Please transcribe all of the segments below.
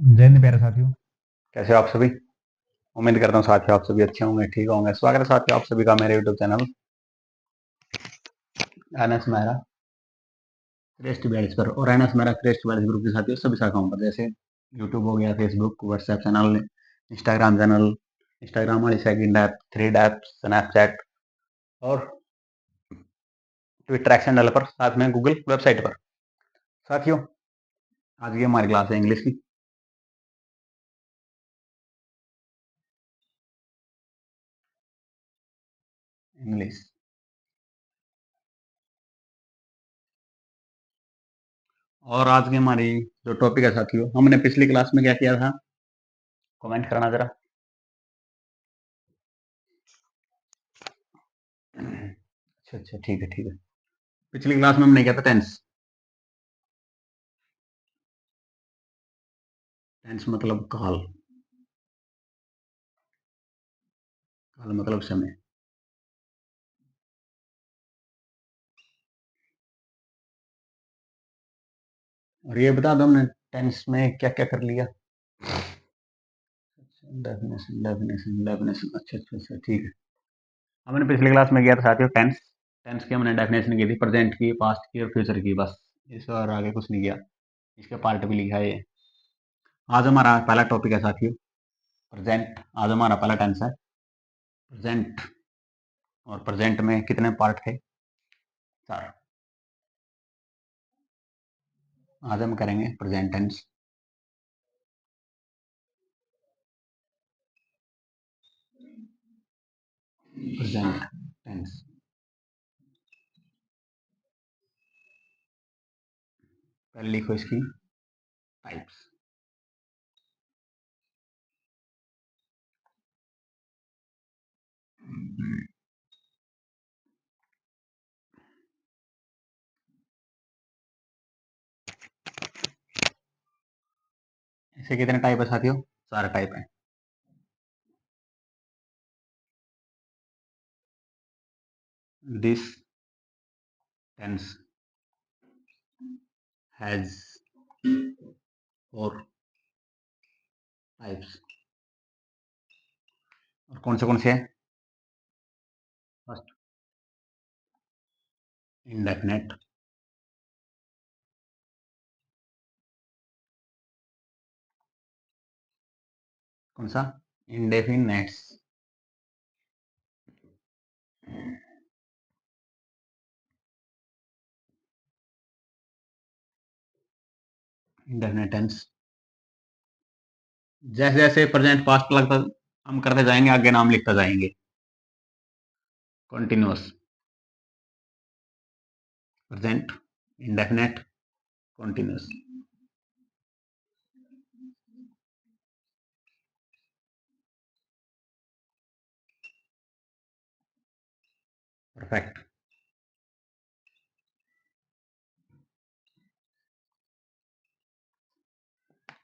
जय हिंद प्यारे साथियों। कैसे हो आप सभी। उम्मीद करता हूँ साथियों आप सभी अच्छे होंगे, ठीक होंगे। स्वागत है साथियों आप सभी का मेरे यूट्यूब चैनल एनएस मेहरा श्रेष्ठ 42 पर। और एनएस मेहरा श्रेष्ठ 42 ग्रुप के साथियों सभी शाखाओं पर, जैसे यूट्यूब हो गया, Facebook, WhatsApp channel, channel, Instagram वाली second app, thread app, Snapchat और ट्विटर एक्शन डेवलपर, साथ में गूगल वेबसाइट पर। साथियों आज की हमारी क्लास है इंग्लिश की। इंग्लिश और आज की हमारी जो टॉपिक है साथियों, हमने पिछली क्लास में क्या किया था, कमेंट करना जरा। अच्छा अच्छा, ठीक है ठीक है। पिछली क्लास में हमने किया था टेंस। टेंस मतलब काल, काल मतलब समय। और ये बता दो हमने टेंस में क्या क्या कर लिया। डेफिनेशन डेफिनेशन डेफिनेशन, अच्छा अच्छा अच्छा, ठीक है। हमने पिछली क्लास में किया था साथियों टेंस। टेंस की हमने डेफिनेशन की थी, प्रेजेंट की, पास्ट की और फ्यूचर की, बस। इस और आगे कुछ नहीं किया। इसके पार्ट भी लिखा है ये। आज हमारा पहला टॉपिक है साथियों प्रेजेंट। आज हमारा पहला टेंस है प्रेजेंट। और प्रेजेंट में कितने पार्ट थे? 4। आज हम करेंगे प्रेजेंट टेंस। प्रेजेंट टेंस पहले लिखो इसकी टाइप्स। ऐसे कितने टाइप है साथियों? 4 टाइप है। This tense has 4 types. और कौन से हैं? First, indefinite. कौन सा? इंडेफिनेट्स। Indefinite tense. जैसे जैसे प्रेजेंट पास्ट लगता हम करते जाएंगे, आगे नाम लिखता जाएंगे। Continuous, present, indefinite, continuous. Perfect.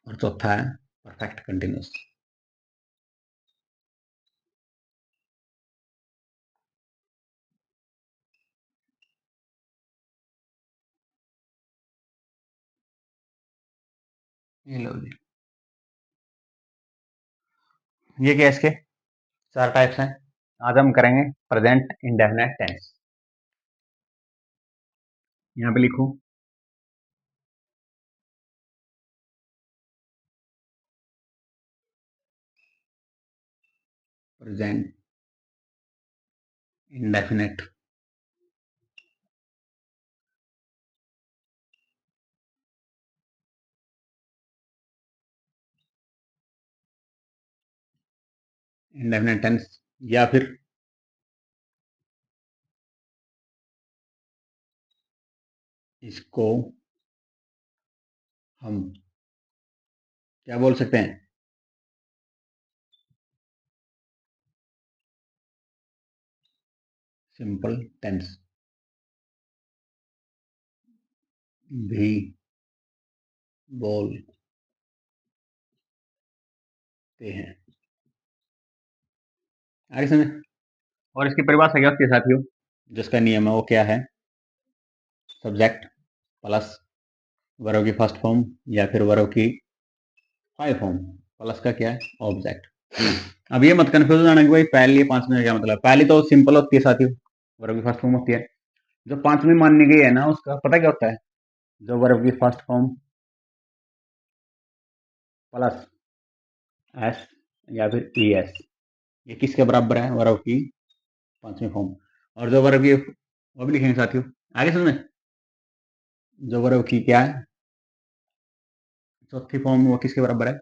और चौथा है परफेक्ट कंटिन्यूअस। ये लो जी, ये क्या इसके 4 टाइप्स हैं। आज हम करेंगे प्रेजेंट इंडेफिनेट टेंस। यहाँ पे लिखो प्रेजेंट इंडेफिनेट। इंडेफिनेट टेंस, या फिर इसको हम क्या बोल सकते हैं? सिंपल टेंस भी बोलते हैं। आगे समझ। और इसकी परिभाषा क्या होती है साथियों? जिसका नियम है वो क्या है? सब्जेक्ट प्लस वर्ब की फर्स्ट फॉर्म या फिर वर्ब की फाइव फॉर्म प्लस का क्या है ऑब्जेक्ट। अब ये मत कंफ्यूज होना कि भाई पहली 5वीं का क्या मतलब, पहली तो सिंपल होती है साथियों, वर्ब की फर्स्ट फॉर्म होती है। जो 5वीं माननी गई है ना उसका पता क्या होता है, जो वर्ब की फर्स्ट फॉर्म प्लस एस या फिर ई एस, ये किसके बराबर है, वर्ब की 5वीं फॉर्म। और जो वर्ब की, वो भी लिखेंगे साथियों आगे समझ में, जो वर्ब की क्या है चौथी फॉर्म, वो किसके बराबर है,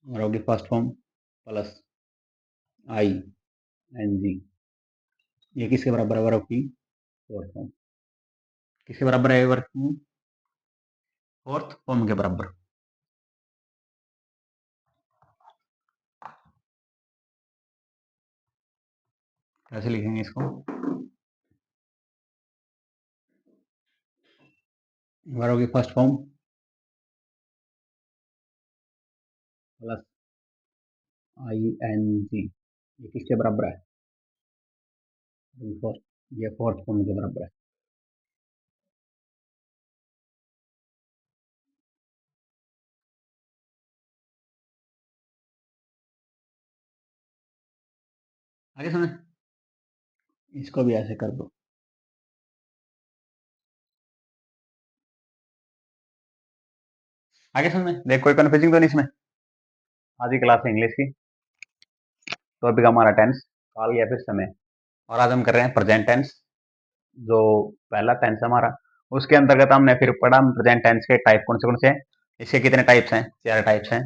वर्ब की first form plus I N G, ये किसके बराबर है, वर्ब की फोर्थ फॉर्म। किसके बराबर है वर्ब की फोर्थ फॉर्म के बराबर। कैसे लिखेंगे इसको, वर्ब की first form plus I N G, ये किसके बराबर है, फोर्थ, ये फोर्थ फॉर्म के बराबर है। आगे समझ, इसको भी ऐसे कर दो। आगे समझ में देख, कोई कन्फ्यूजिंग तो नहीं इसमें। आज की क्लास है इंग्लिश की, टॉपिक हमारा टेंस, काल या फिर समय। और आज हम कर रहे हैं प्रेजेंट टेंस, जो पहला टेंस हमारा, उसके अंतर्गत हमने फिर पढ़ा प्रेजेंट टेंस के टाइप कौन से हैं। इसके कितने टाइप्स हैं, 4 टाइप्स हैं,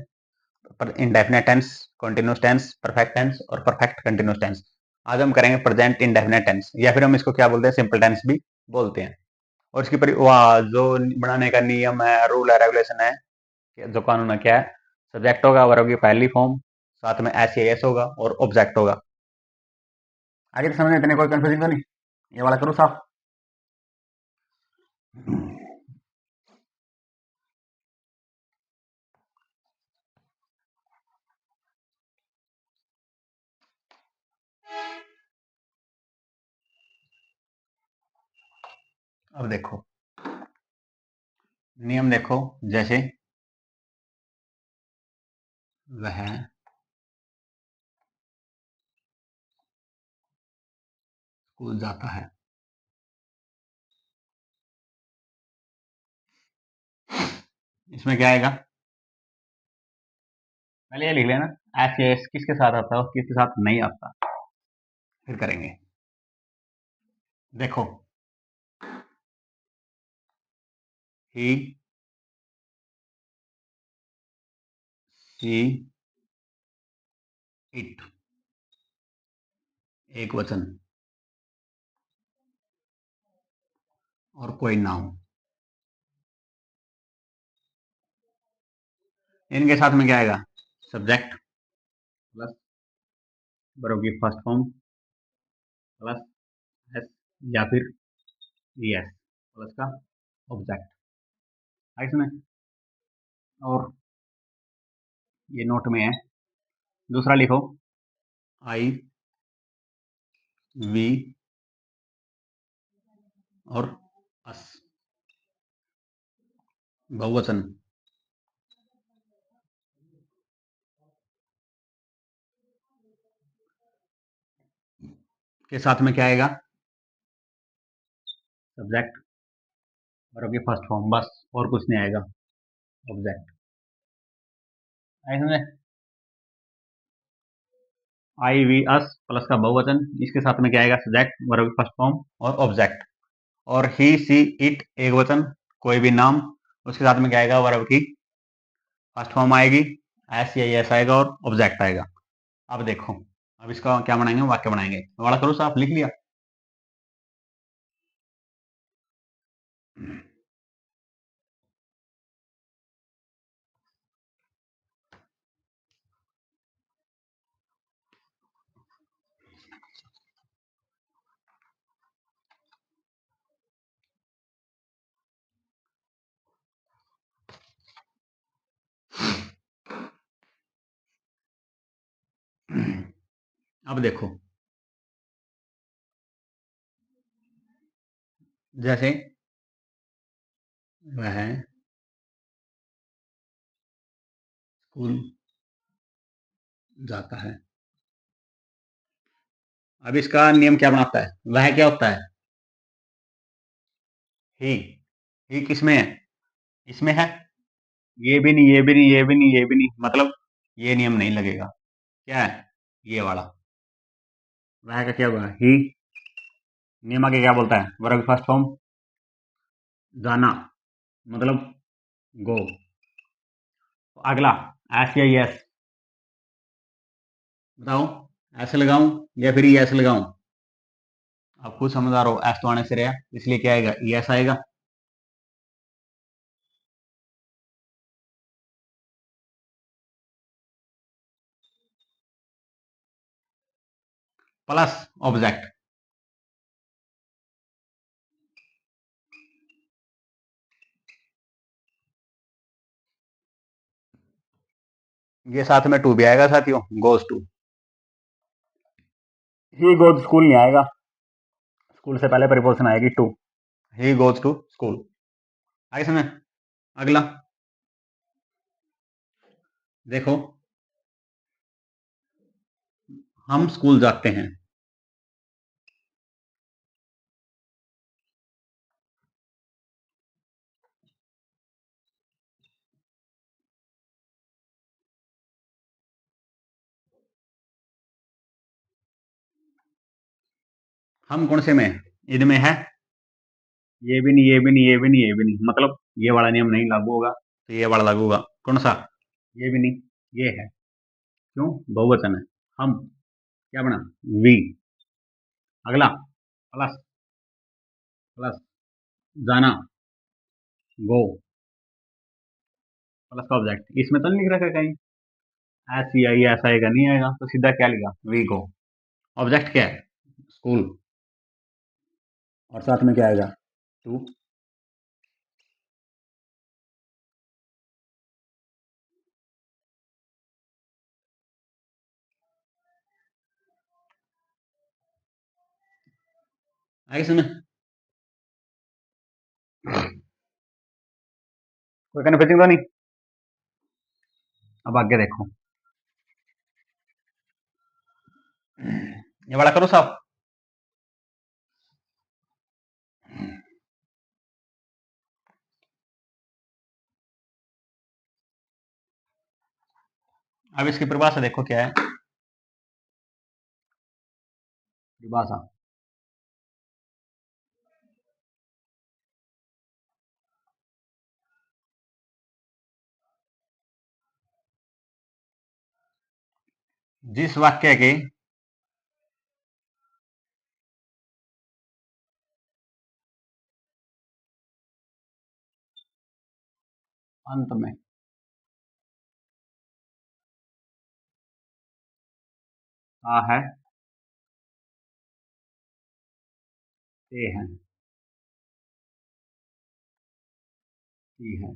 indefinite tense, continuous tense, perfect tense और परफेक्ट कंटिन्यूस टेंस। आज हम करेंगे प्रेजेंट इंडेफिनेट टेंस, या फिर हम इसको क्या बोलते हैं, सिंपल टेंस भी बोलते हैं। और इसकी जो बनाने का नियम है, रूल है, रेगुलेशन है, जो कानून है क्या है, सब्जेक्ट होगा वर्ब की पहली फॉर्म, साथ में एस एस होगा और ऑब्जेक्ट होगा। आगे तो समझ में इतने कोई कंफ्यूजिंग तो नहीं, ये वाला करूँ साफ। अब देखो नियम, देखो जैसे वह स्कूल जाता है, इसमें क्या आएगा, पहले ये लिख लेना, एस एस किसके साथ आता है और किसके साथ नहीं आता, फिर करेंगे। देखो ही सी इट, एक वचन और कोई नाउन, इनके साथ में क्या आएगा, सब्जेक्ट प्लस वर्ब की फर्स्ट फॉर्म प्लस एस या फिर ई एस प्लस का ऑब्जेक्ट। है इसमें, और ये नोट में है, दूसरा लिखो आई वी और अस, बहुवचन के साथ में क्या आएगा, सब्जेक्ट वर्ब की फर्स्ट फॉर्म बस, और कुछ नहीं आएगा, ऑब्जेक्ट। इसमें आई वी अस प्लस का बहुवचन, इसके साथ में क्या आएगा, सब्जेक्ट वर्ब की फर्स्ट फॉर्म और ऑब्जेक्ट। और ही सी इट एक वचन, कोई भी नाम, उसके साथ में क्या आएगा, वर्ब की फर्स्ट फॉर्म आएगी, एस या एस आएगा और ऑब्जेक्ट आएगा। अब देखो, अब इसका क्या बनाएंगे, वाक्य बनाएंगे, वाला करो साफ, लिख लिया। अब देखो जैसे वह स्कूल जाता है। अब इसका नियम क्या बनाता है? वह क्या होता है? ही। ही किसमें है? इसमें है। ये भी नहीं, ये भी नहीं, ये भी नहीं, ये भी नहीं, मतलब ये नियम नहीं लगेगा। क्या है? ये वाला। वह का क्या हुआ? ही। नियम आगे क्या बोलता है? वर्ग फर्स्ट फॉर्म। जाना मतलब गो। अगला एस या यस। बताओ, ऐसे लगाऊं या फिर यस लगाऊं? आप खुद समझदार हो, एस तो आने से रहा, इसलिए क्या आएगा? यस आएगा। Plus object. ये साथ में टू भी आएगा साथियों, goes to. He goes school नहीं आएगा, स्कूल से पहले प्रीपोजिशन आएगी to. He goes to school. आगे समझ। अगला देखो, हम स्कूल जाते हैं। हम कौन से में? इनमें है। ये भी नहीं, ये भी नहीं, ये भी नहीं, ये भी नहीं, मतलब ये वाला नियम नहीं लागू होगा, तो ये वाला लागू होगा। कौन सा? ये भी नहीं, ये है। क्यों? बहुवचन है। हम क्या बना? वी। अगला प्लस। प्लस जाना, गो। प्लस का ऑब्जेक्ट इसमें तो नहीं लिख रखा कहीं ऐसी आई, ऐसा आएगा नहीं आएगा, तो सीधा क्या लिखा? We go. ऑब्जेक्ट क्या है? स्कूल। और साथ में क्या आएगा? टू। आगे सुन। कोई कन्फ्यूजिंग तो नहीं? अब आगे देखो, ये बड़ा करो साहब। अब इसकी परिभाषा देखो क्या है। परिभाषा, जिस वाक्य के अंत में आ है, ते हैं, ती है,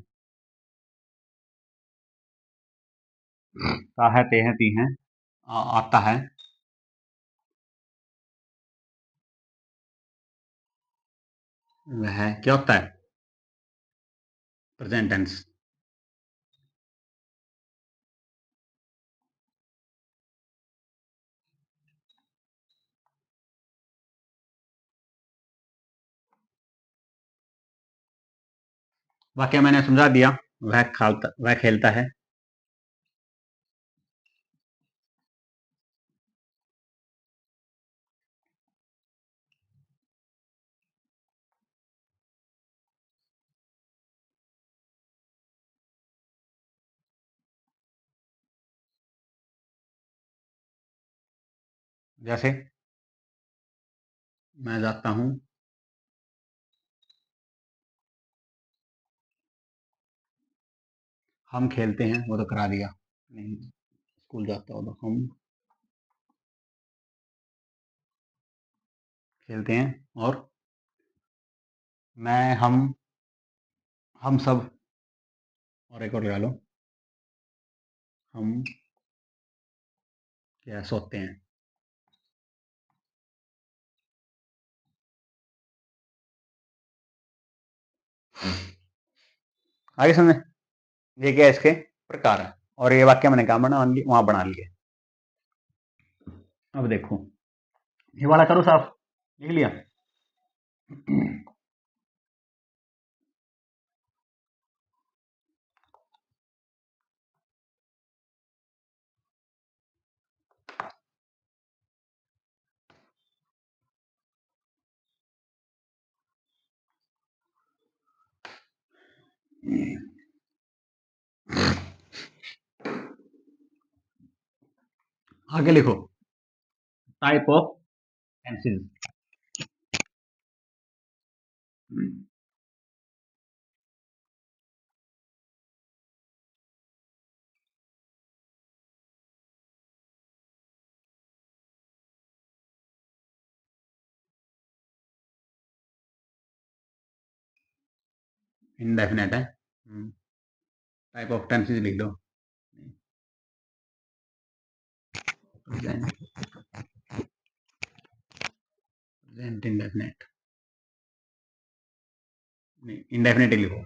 ता है, ते हैं, ती हैं, आता है, वह क्या होता है? Present tense. वाक्य मैंने समझा दिया। वह खेलता है। जैसे मैं जाता हूँ, हम खेलते हैं, वो तो करा दिया। नहीं, स्कूल जाता हो तो हम खेलते हैं। और मैं, हम सब, और एक और लगा लो, हम क्या सोते हैं। आगे समझे? ये क्या इसके प्रकार है। और ये वाक्य मैंने कहा बना लिए, वहां बना लिए। अब देखो, ये वाला करो साफ, लिख लिया। आगे लिखो, टाइप ऑफ टेंसेस। इनडेफिनेट है। टाइप ऑफ टेंसेस लिख दो। प्रेजेंट, प्रेजेंट इंडेफिनेट, नहीं इंडेफिनेट ही लिखो।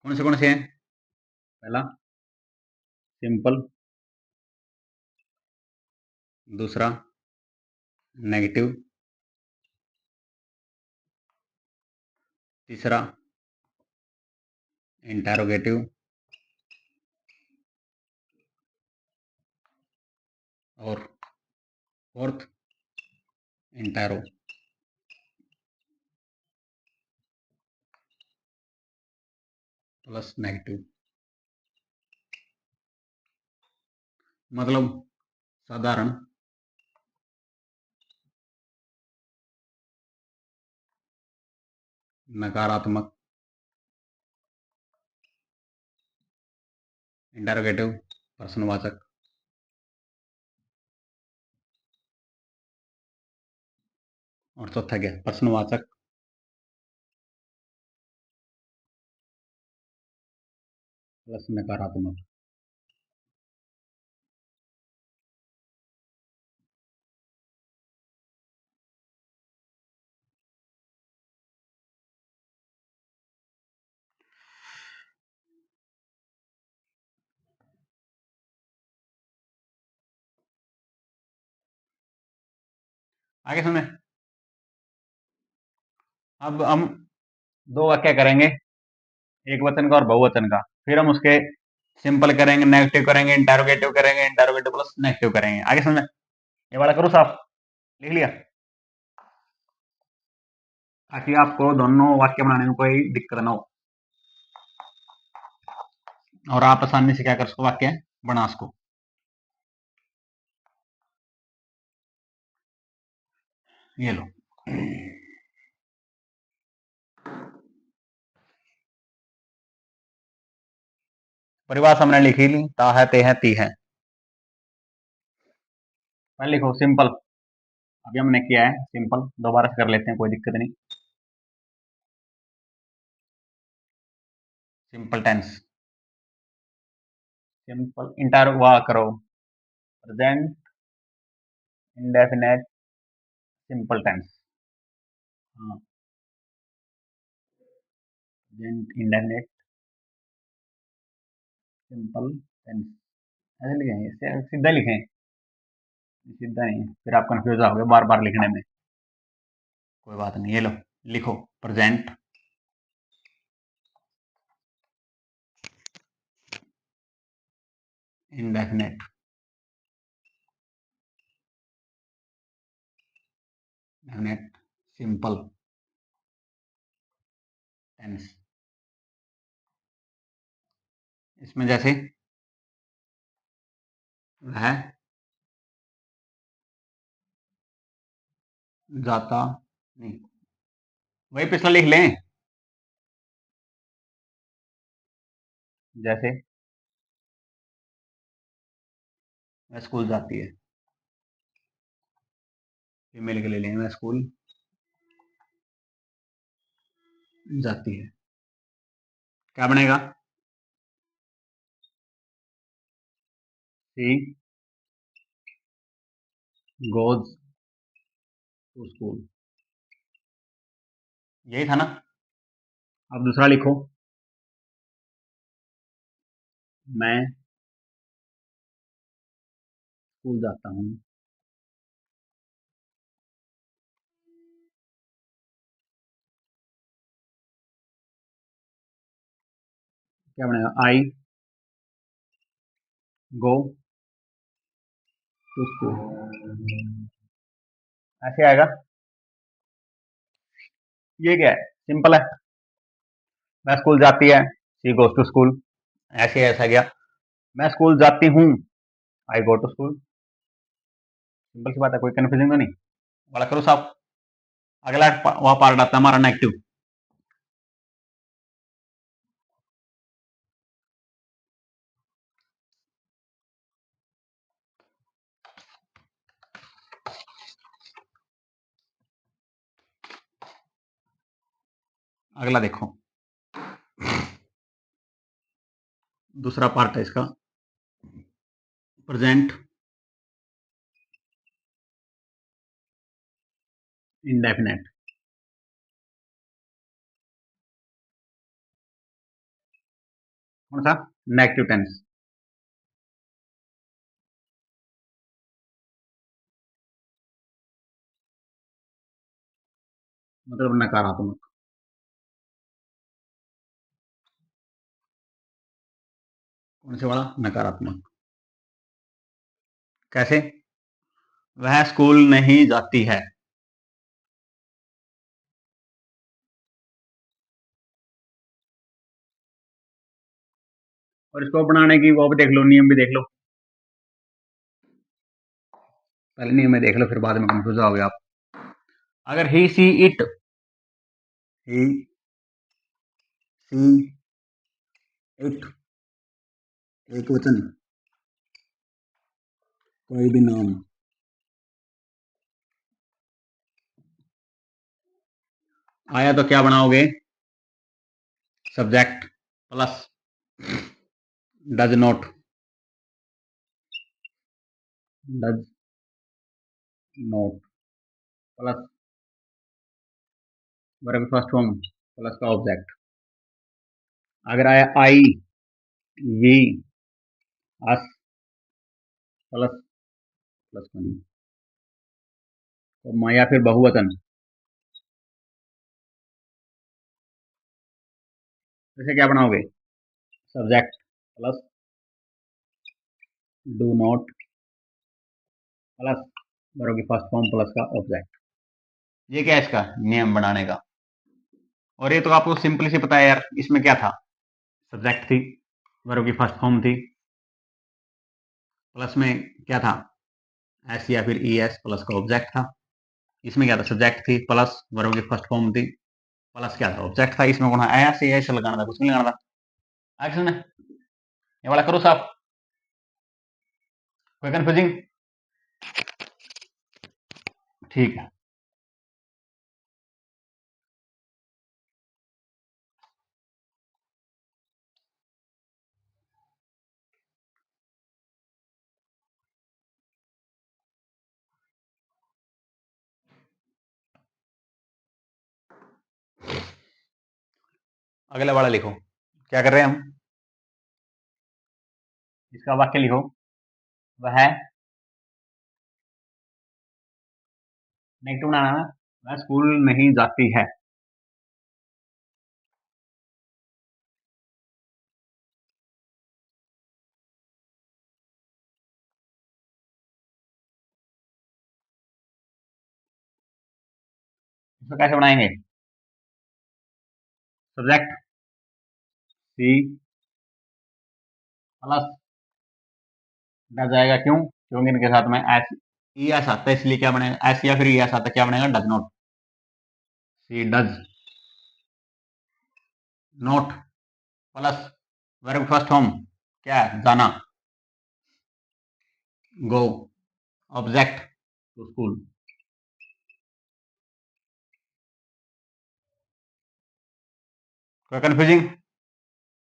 कौन से हैं? पहला सिंपल, दूसरा नेगेटिव, तीसरा इंटेरोगेटिव, और फोर्थ इंटेरो प्लस नेगेटिव। मतलब साधारण, नकारात्मक, इंटेरोगेटिव प्रश्नवाचक, और चौथा क्या? प्रश्नवाचक प्लस नकारात्मक। आगे सुने, अब हम दो वाक्य करेंगे, एक वचन का और बहुवचन का, फिर हम उसके सिंपल करेंगे, नेगेटिव करेंगे, इंटेरोगेटिव प्लस नेगेटिव करेंगे। आगे समझ, ये वाला करो साफ, लिख लिया, ताकि आपको दोनों वाक्य बनाने में कोई दिक्कत ना हो और आप आसानी से क्या कर सको, वाक्य बना सको। ये लो, परिभाषा हमने लिखी ली, ता है, ते है, ती है। पहले लिखो सिंपल, अभी हमने किया है सिंपल, दोबारा से कर लेते हैं, कोई दिक्कत नहीं। सिंपल टेंस, सिंपल इंटर हुआ करो, प्रेजेंट इंडेफिनेट सिंपल टेंस। हाँ, प्रेजेंट इंडेफिनेट सिंपल टेंस, ऐसे लिखेंगे, सीधा लिखें, सीधा नहीं फिर आप कंफ्यूज आओगे बार बार लिखने में। कोई बात नहीं, ये लो, लिखो present indefinite definite simple tense. इसमें जैसे है, जाता, नहीं वही पिछला लिख लें, जैसे वह स्कूल जाती है, फीमेल के लिए लें, वह स्कूल जाती है। क्या बनेगा? She goes to school. यही था ना। अब दूसरा लिखो, मैं स्कूल जाता हूँ। क्या बनेगा? आई गो टू स्कूल, ऐसे आएगा। ये क्या है? सिंपल है। मैं स्कूल जाती है, शी गोज टू स्कूल, ऐसे ऐसा गया। मैं स्कूल जाती हूँ, आई गो टू स्कूल। सिंपल सी बात है, कोई कंफ्यूजन तो नहीं। बड़ा करो साहब। अगला वह पार्ट आता है हमारा नेगेटिव। अगला देखो, दूसरा पार्ट है इसका, प्रेजेंट इंडेफिनेट। कौन सा? Negative tense. मतलब नकारात्मक। कौन से वाला? नकारात्मक। कैसे? वह स्कूल नहीं जाती है। और इसको बनाने की वो भी देख लो, नियम भी देख लो। पहले नियम में देख लो, फिर बाद में कंफ्यूज हो आप। अगर ही see it, he see it, एक वचन, कोई भी नाम आया तो क्या बनाओगे? Subject plus does not, does not plus verb first form plus का ऑब्जेक्ट। अगर आया आई, वी, अस, प्लस प्लस का नहीं, तो या फिर बहुवचन, जैसे क्या बनाओगे? Subject plus do not plus verb की फर्स्ट फॉर्म प्लस का ऑब्जेक्ट। ये क्या है इसका नियम बनाने का? और ये तो आपको सिंपली से पता है यार, इसमें क्या था? सब्जेक्ट थी, वर्ब की फर्स्ट फॉर्म थी, प्लस में क्या था? एस या फिर ई एस प्लस का ऑब्जेक्ट था। इसमें क्या था? सब्जेक्ट थी प्लस वर्ब की फर्स्ट फॉर्म थी, प्लस क्या था? ऑब्जेक्ट था। इसमें कौन ऐसे ऐसे लगाना था, कुछ नहीं लगाना था। एक्शन में ये वाला करो साहब। कोई कंफ्यूजिंग? ठीक है। अगले वाला लिखो, क्या कर रहे हैं हम? इसका वाक्य लिखो, वह नेगेटिव बनाना है, वह स्कूल नहीं जाती है। इसको कैसे बनाएंगे? सब्जेक्ट सी प्लस डज आएगा, क्यों? क्योंकि इनके साथ में एस ई एस आता है, इसलिए क्या बनेगा? एस या फिर ई एस आता है, क्या बनेगा? Does not. She does not plus verb first form क्या है? जाना, गो, ऑब्जेक्ट टू स्कूल। कोई कंफ्यूजिंग?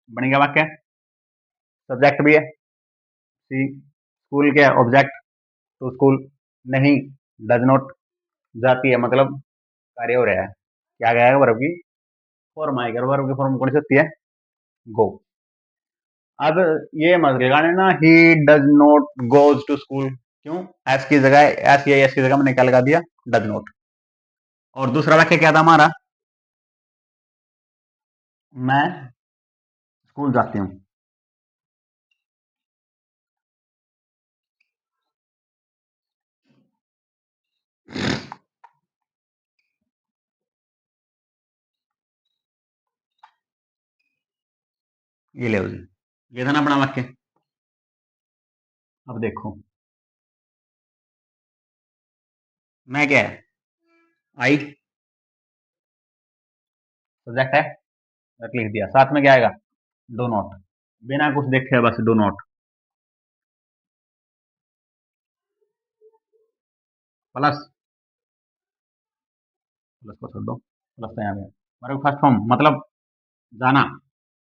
बनेगा वाक्य। सब्जेक्ट भी है सी, स्कूल क्या है? ऑब्जेक्ट टू स्कूल, नहीं डज नॉट, जाती है मतलब कार्य हो रहा है। क्या आएगा वर्ब की फॉर्म आएगी, और वर्ब की फॉर्म कौन सी होती है, गो। अब ये मत लगाने ना, he does not goes to school, क्यों, एस की जगह, एस या एस की जगह मैंने क्या लगा दिया, डज नॉट। और दूसरा वाक्य क्या था हमारा, मैं स्कूल जाती हूँ। ये ले जी, ये था ना अपना वाक्य। अब देखो, मैं क्या है, आई सब्जेक्ट है, रख लिख दिया, साथ में क्या आएगा, डो नॉट, बिना कुछ देखे बस डो नॉट, प्लस, प्लस को छोड़ दो, प्लस तो यहाँ पे हमारे फर्स्ट फॉर्म मतलब जाना,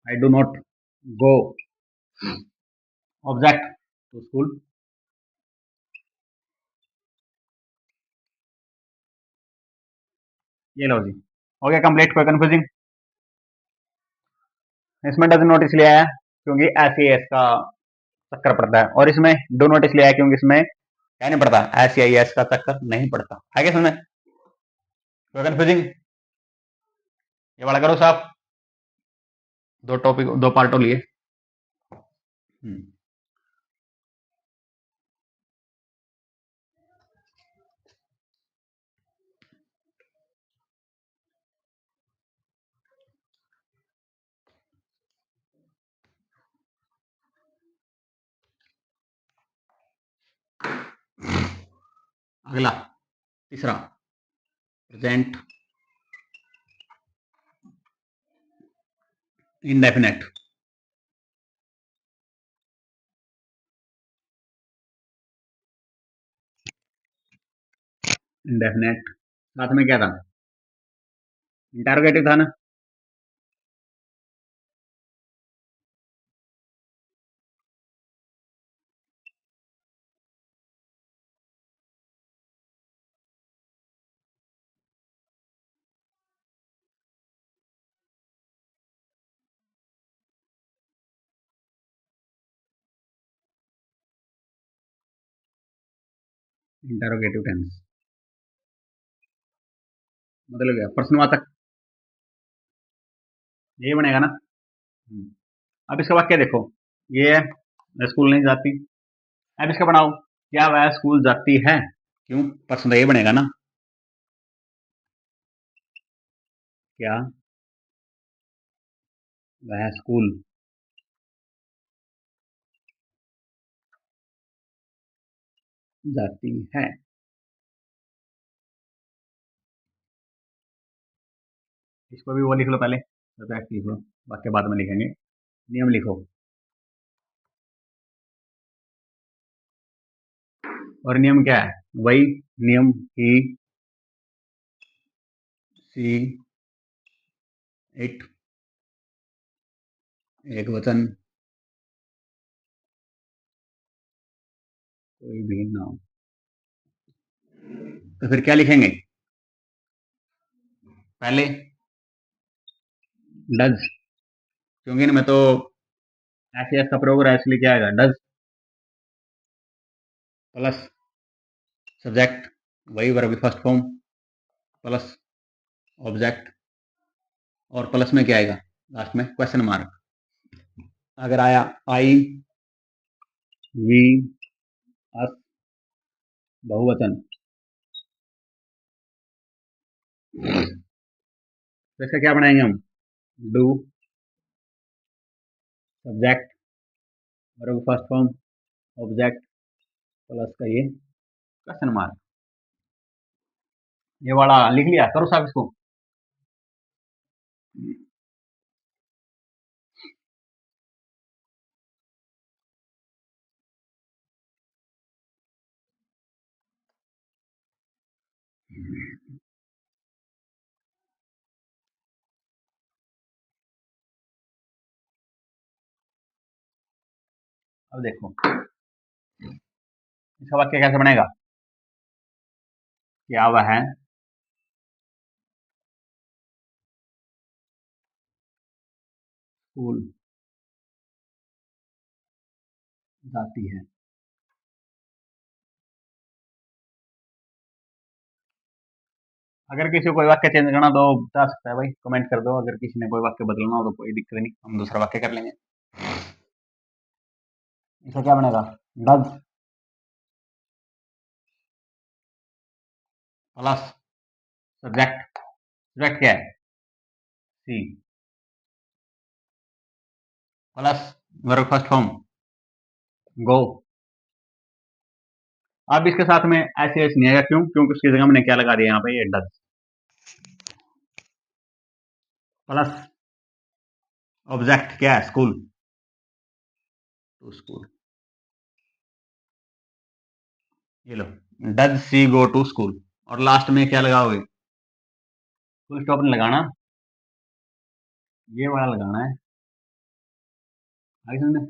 I do not go, object to school, ये लो जी, हो गया कंप्लीट, कोई कंफ्यूजिंग, इसमें डज नॉट इसलिए आया क्योंकि ऐसे एस का चक्कर पड़ता है, और इसमें डो नॉट इसलिए आया क्योंकि इसमें क्या नहीं पड़ता, ऐसे आई एस का चक्कर नहीं पड़ता है, क्या समझ, कोई कंफ्यूजिंग, ये वाला करो साहब, दो टॉपिक, दो पार्टों लिए। अगला तीसरा, प्रेजेंट इंडेफिनेट, इंडेफिनेट साथ में क्या था, इंटरोगेटिव था ना, इंटरोगेटिव टेंस मतलब क्या, प्रश्नवाचक, यही बनेगा ना। अब इसका वाक्य देखो, ये है, मैं स्कूल नहीं जाती, अब इसका बनाओ, क्या वह स्कूल जाती है, क्यों, प्रश्न तो ये बनेगा ना, क्या वह स्कूल जाती है, इसको भी वो लिख लो पहले, सब्जेक्ट लिख लो, वाक्य बाद में लिखेंगे, नियम लिखो, और नियम क्या है, वही नियम, ही सी इट, एक वचन, कोई भी नाम, तो फिर क्या लिखेंगे, पहले डज, क्योंकि इनमें तो ऐसे ऐसा प्रयोग हो रहा है, इसलिए क्या आएगा, डज, प्लस सब्जेक्ट, वही वर्ब की फर्स्ट फॉर्म, प्लस ऑब्जेक्ट, और प्लस में क्या आएगा, लास्ट में क्वेश्चन मार्क, अगर आया आई, वी, अस, बहुवचन, तो इसका क्या बनाएंगे हम, do, subject, verb first form, object, plus का ये क्वेश्चन मार्क, ये वाला लिख लिया, करो साहब इसको। अब देखो इसका वाक्य कैसे बनेगा, क्या वह स्कूल जाती है। अगर किसी को कोई वाक्य चेंज करना तो बता सकता है भाई, कमेंट कर दो। अगर किसी ने कोई वाक्य बदलना हो तो कोई दिक्कत नहीं, हम दूसरा वाक्य कर लेंगे। इसका क्या बनेगा? Does plus subject. सब्जेक्ट क्या है? She plus verb first form go. अब इसके साथ में ऐसे ऐसे नहीं आएगा, क्यों? क्योंकि उसकी जगह मैंने क्या लगा दिया यहाँ पे, ये डज प्लस ऑब्जेक्ट क्या है? स्कूल। To school. ये लो, does she go to school. और लास्ट में क्या लगाओगे? फुल स्टॉप नहीं लगाना, ये वाला लगाना है। आगे समझे?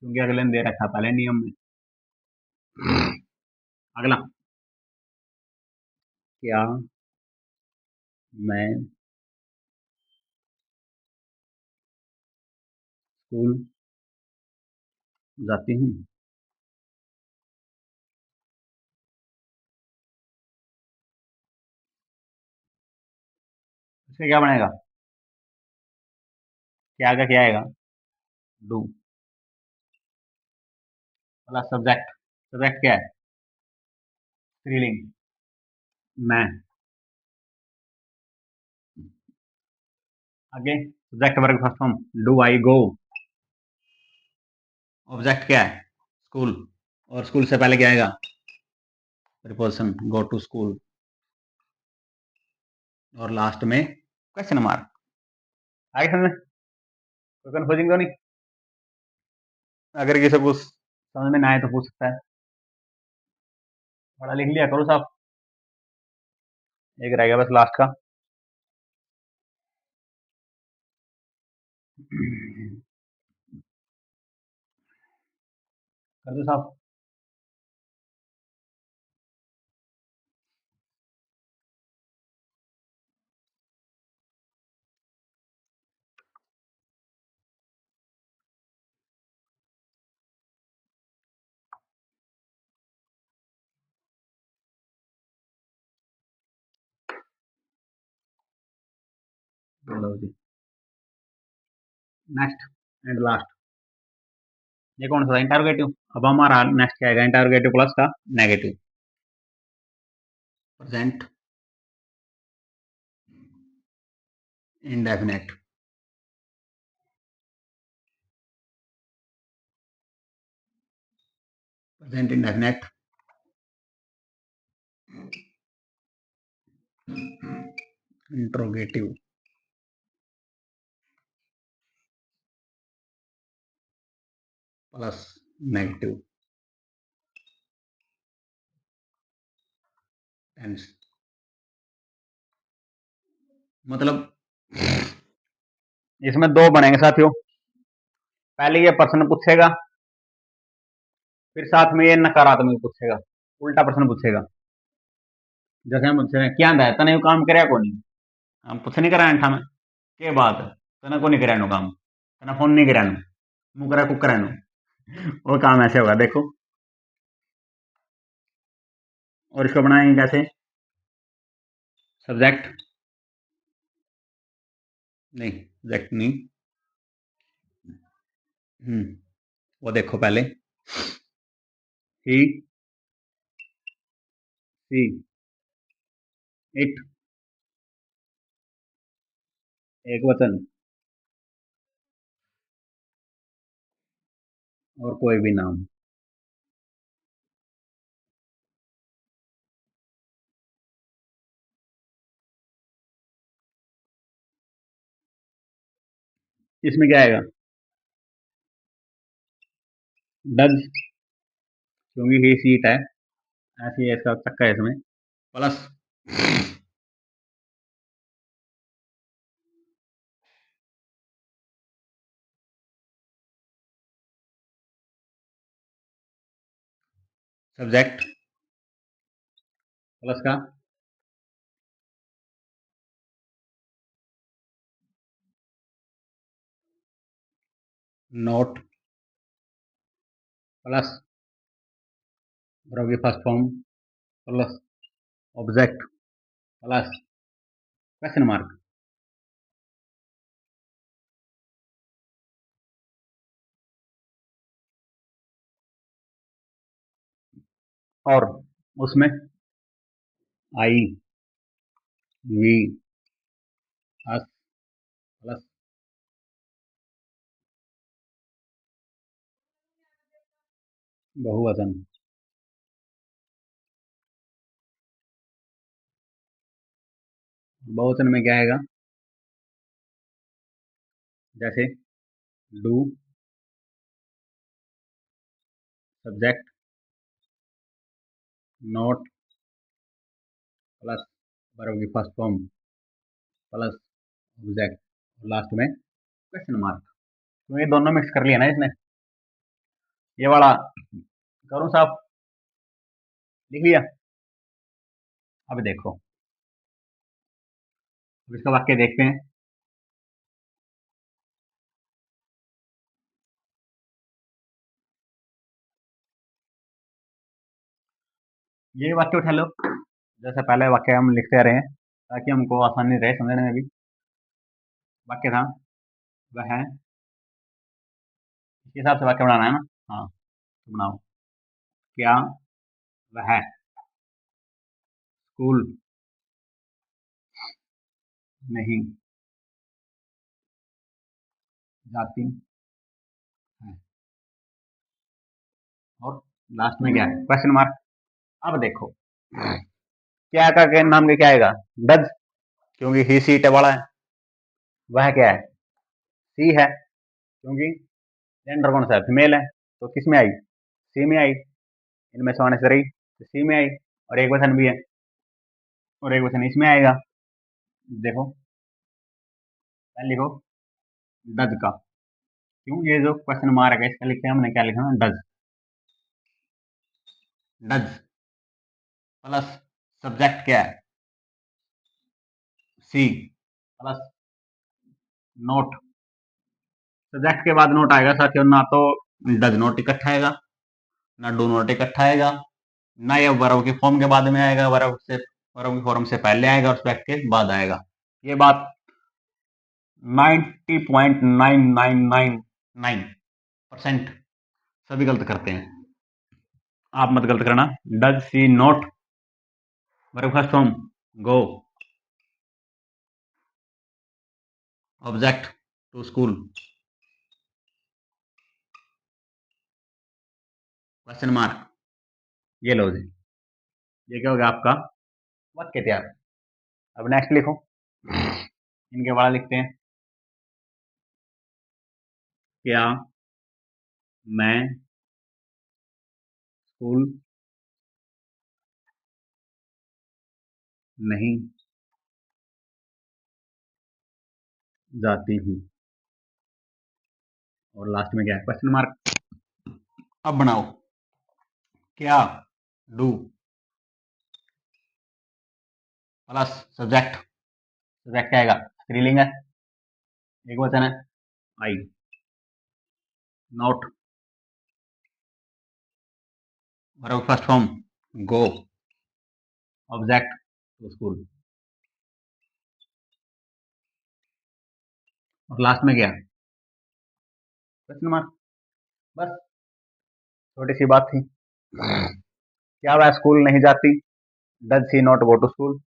क्योंकि अगले ने दे रखा पहले नियम में। अगला, क्या मैं स्कूल जाती हूँ? इससे क्या बनेगा? क्या का क्या आएगा? Do plus subject. सब्जेक्ट क्या है? स्त्रीलिंग, मैं। आगे subject verb first form do I go. Object क्या है? स्कूल। और स्कूल से पहले क्या आएगा? Preposition go to school. और लास्ट में क्वेश्चन मार्क। आगे समझ? कोई कंफ्यूजिंग तो नहीं? अगर किसी को समझ में ना आए तो पूछ सकता है। पढ़ा लिख लिया करो साहब। एक रह गया बस लास्ट का। कर दो साहब। लो जी, नेक्स्ट एंड लास्ट। ये कौन सा इंटरोगेटिव? अब हमारा नेक्स्ट क्या आएगा? इंटरोगेटिव प्लस का negative. Present indefinite. Present indefinite interrogative plus negative tense. मतलब इसमें दो बनेंगे साथियों। पहले ये प्रश्न पूछेगा, फिर साथ में ये नकारात्मक पूछेगा, उल्टा प्रश्न पूछेगा। जैसे हम पूछे क्या है तने काम करे को नहीं, हम पूछ नहीं करा अंठा में के बात तने को नहीं करे काम, तना फोन नहीं करे मुँह करा कुक करे वो काम ऐसे होगा देखो। और इसको बनाएंगे कैसे? सब्जेक्ट नहीं, सब्जेक्ट नहीं। वो देखो पहले, ही सी इट एक वचन और कोई भी नाम। इसमें क्या आएगा? डज, क्योंकि ही सीट है, ऐसी है इसका चक्का है इसमें। प्लस सब्जेक्ट प्लस का नोट प्लस वर्ब की first form plus object plus question mark. और उसमें आई वी एस प्लस बहुवचन। बहुवचन में क्या आएगा? जैसे do subject note plus verb की फर्स्ट फॉर्म प्लस ऑब्जेक्ट और लास्ट में क्वेश्चन मार्क। तो ये दोनों मिक्स कर लिया ना इसने। ये वाला करूं साहब? लिख लिया। अब देखो, अब इसका वाक्य देखते हैं। ये वाक्य उठा लो, जैसे पहले वाक्य हम लिखते आ रहे हैं ताकि हमको आसानी रहे समझने में भी। वाक्य था वह, इस हिसाब से वाक्य बनाना है ना। हाँ, तो बनाओ। क्या वह स्कूल नहीं जाती है? और लास्ट में क्या है? Question mark. अब देखो, क्या का के नाम के क्या आएगा? डज, क्योंकि ही सी टेबल है। वह क्या है? सी है, क्योंकि जेंडर कौन सा है? फीमेल है। तो किस में आई? सी में आई। इनमें से होने से रही तो सी में आई। और एक वचन भी है, और एक वचन इसमें आएगा। देखो, पहले लिखो डज का। क्यों? ये जो क्वेश्चन मार्क है इसका लिखते हैं हमने, क्या लिखा है? डज। डज प्लस सब्जेक्ट क्या है? She plus note. सब्जेक्ट के बाद नोट आएगा साथियों, ना तो डज नोट इकट्ठा आएगा, ना डू नोट इकट्ठा आएगा, ना ये वर्ब की फॉर्म के बाद में आएगा, वर्ब की फॉर्म से पहले आएगा और सब्जेक्ट के बाद आएगा। ये बात 90.9999% सभी गलत करते हैं। आप मत गलत करना। Does she not verb first form go object to school question mark. ये लो जी, ये क्या हो गया आपका वाक्य तैयार। अब नेक्स्ट लिखो, इनके वाला लिखते हैं। क्या मैं स्कूल नहीं जाती हूँ? और लास्ट में क्या है? Question mark. अब बनाओ। क्या डू प्लस सब्जेक्ट, सब्जेक्ट क्या आएगा? स्त्रीलिंग है, एक वचन है, I. Not verb first form go object to school और लास्ट में क्या? Question mark. बस, छोटी सी बात थी। क्या वह स्कूल नहीं जाती? Does she not go to school?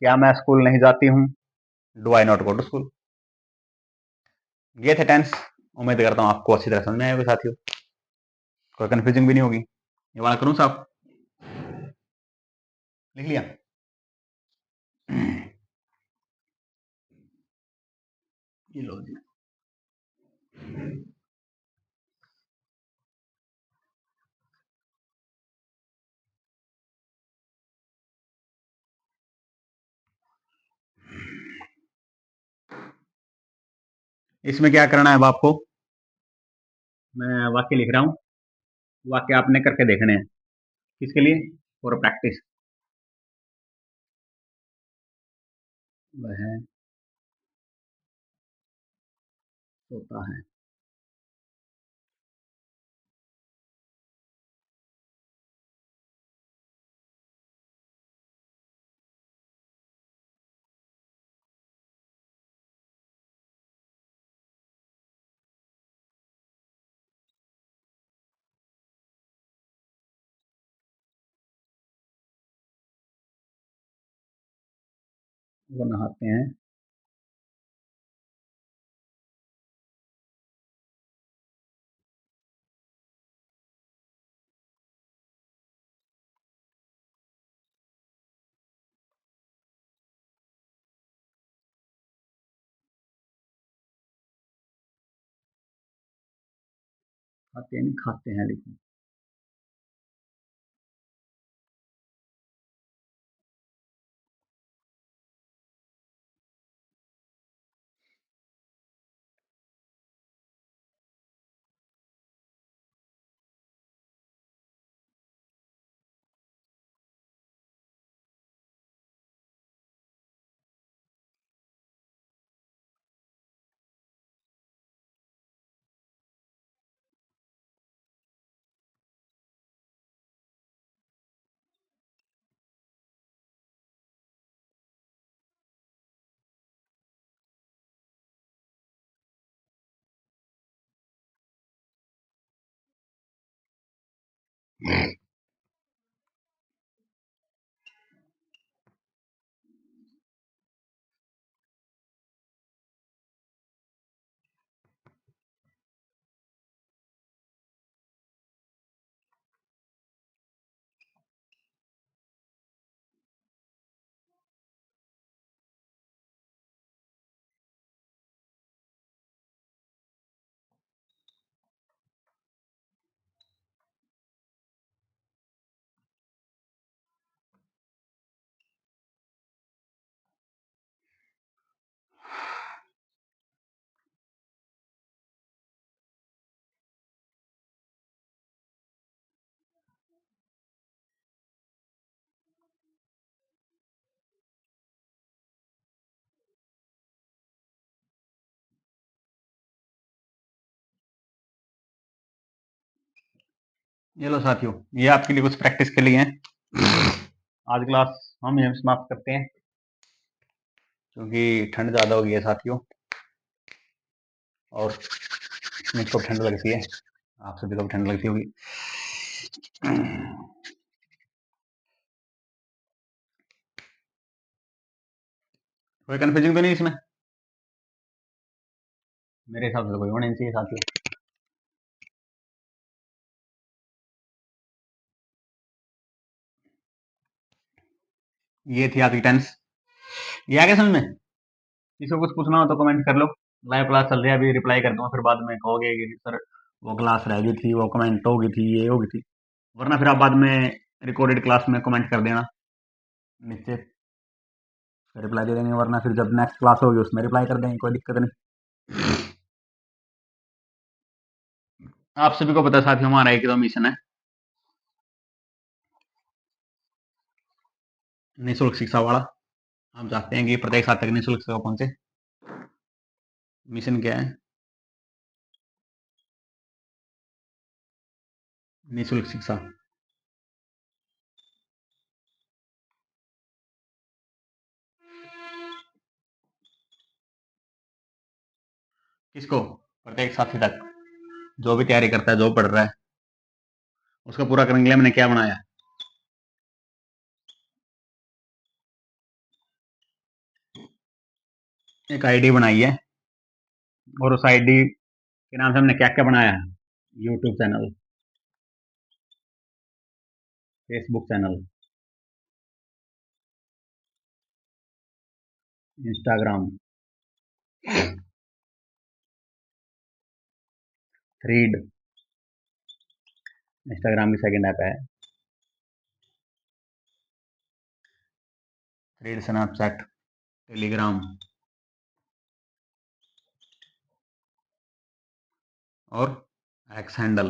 क्या मैं स्कूल नहीं जाती हूँ? Do I not go to school? ये थे टेंस। उम्मीद करता हूँ आपको अच्छी तरह समझ में आएगा साथियों, कोई कंफ्यूजिंग भी नहीं होगी। ये वाला करूँ साहब? लिख लिया। ये लो जी। इसमें क्या करना है अब आपको? मैं वाक्य लिख रहा हूँ, वाक्य आपने करके देखने हैं। किसके लिए? For practice. वह सोता है। वो नहाते हैं। खाते हैं नहीं, खाते हैं लिखो। ये लो साथियों, ये आपके लिए कुछ प्रैक्टिस के लिए है। आज क्लास हम यहीं समाप्त करते हैं, क्योंकि ठंड ज़्यादा हो गई है साथियों, और मुझको भी ठंड लगती है, आप सभी को भी ठंड लगती होगी। कोई कन्फ्यूजन तो नहीं इसमें? मेरे हिसाब से तो कोई होना नहीं चाहिए साथियों। ये थी आपकी टेंस। ये आ गया समझ में? किसी को कुछ पूछना हो तो कमेंट कर लो। लाइव क्लास चल रही है, अभी रिप्लाई कर दूंगा, फिर बाद में कहोगे कि सर वो क्लास रह गई थी, वो कमेंट हो गई थी, ये हो गई थी। वरना फिर आप बाद में रिकॉर्डेड क्लास में कमेंट कर देना नीचे, रिप्लाई दे देंगे। वरना फिर जब नेक्स्ट क्लास होगी उसमें रिप्लाई कर देंगे, कोई दिक्कत नहीं। आप सभी को पता है साथियों, हमारा एक तो मिशन है निःशुल्क शिक्षा वाला। हम चाहते हैं कि प्रत्येक छात्र तक निःशुल्क शिक्षा पहुंचे। मिशन क्या है? निःशुल्क शिक्षा। किसको? प्रत्येक साथी तक, जो भी तैयारी करता है, जो पढ़ रहा है, उसको पूरा करने के लिए हमने क्या बनाया? एक आईडी बनाई है, और उस आईडी के नाम से हमने क्या क्या बनाया है? YouTube channel, Facebook channel, Instagram, thread, Instagram की सेकंड ऐप है, थ्रीड, स्नैपचैट, टेलीग्राम, और एक्स हैंडल।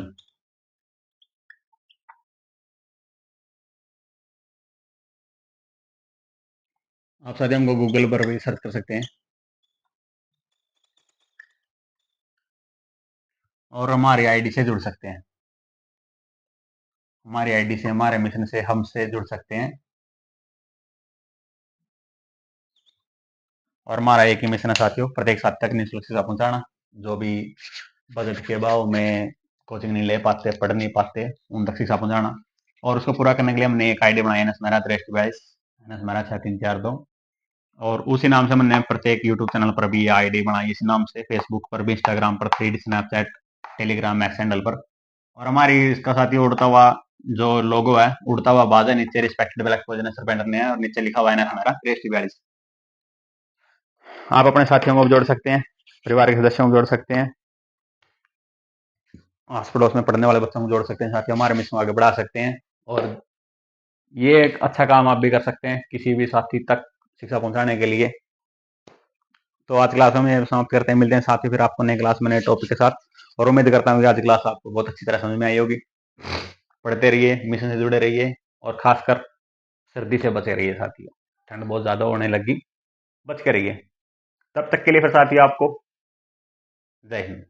आप साथ ही हमको गूगल पर भी सर्च कर सकते हैं, और हमारी आईडी से जुड़ सकते हैं। हमारी आईडी से, हमारे मिशन से, हमसे जुड़ सकते हैं। और हमारा एक ही मिशन है साथियों, प्रत्येक छात्र तक निःशुल्क शिक्षा पहुंचाना। जो भी बजट के अभाव में कोचिंग नहीं ले पाते, पढ़ नहीं पाते, उन तक शिक्षा पहुंचाना। और उसको पूरा करने के लिए हमने एक आईडी बनाई है, एनएस मेरा 6322, एनएस मेरा 6342। और उसी नाम से मैंने प्रत्येक यूट्यूब चैनल पर भी आईडी बनाई इसी नाम से, फेसबुक पर भी, इंस्टाग्राम पर, thread, Snapchat, Telegram, max handle पर। और हमारी इसका साथ ही उड़ता हुआ जो लोगो है, उड़ता हुआ बाज है, नीचे रिस्पेक्टेड ब्लैक पोजन पेंटर ने है, और नीचे लिखा हुआ है ना हमारा क्रेस्टी 42। आप अपने साथियों को भी जोड़ सकते हैं, परिवार के सदस्यों को जोड़ सकते हैं, आस पड़ोस में पढ़ने वाले बच्चों को जोड़ सकते हैं, साथ ही हमारे मिशन आगे बढ़ा सकते हैं। और ये एक अच्छा काम आप भी कर सकते हैं किसी भी साथी तक शिक्षा पहुंचाने के लिए। तो आज क्लास में समाप्त करते हैं, मिलते हैं साथी फिर आपको नई क्लास में नए टॉपिक के साथ। और उम्मीद करता हूँ कि आज क्लास आपको बहुत अच्छी तरह समझ में आई होगी। पढ़ते रहिए, मिशन से जुड़े रहिए, और खासकर सर्दी से बचे रहिए साथियों, ठंड बहुत ज़्यादा होने लगी, बच के रहिए। तब तक के लिए फिर साथियों आपको जय हिंद।